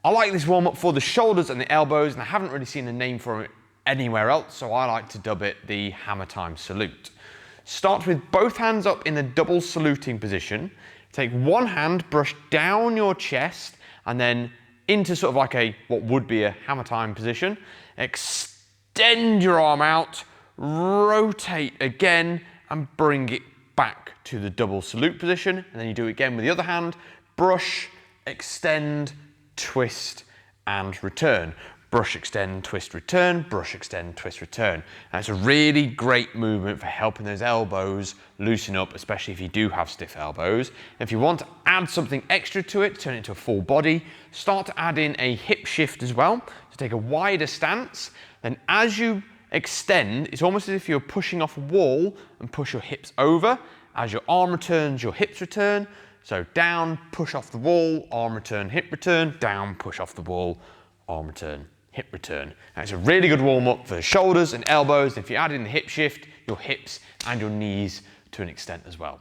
I like this warm-up for the shoulders and the elbows, and I haven't really seen a name for it anywhere else, so I like to dub it the Hammertime Salute. Start with both hands up in the double saluting position. Take one hand, brush down your chest, and then into sort of like what would be a Hammertime position. Extend your arm out, rotate again, and bring it back to the double salute position. And then you do it again with the other hand, brush, extend, twist, and return. Brush, extend, twist, return, brush, extend, twist, return. And it's a really great movement for helping those elbows loosen up, especially if you do have stiff elbows. If you want to add something extra to it, turn it into a full body, start to add in a hip shift as well. So take a wider stance, then as you extend, it's almost as if you're pushing off a wall and push your hips over. As your arm returns, your hips return. So down, push off the wall, arm return, hip return, down, push off the wall, arm return, hip return. And it's a really good warm-up for the shoulders and elbows. If you add in the hip shift, your hips and your knees to an extent as well.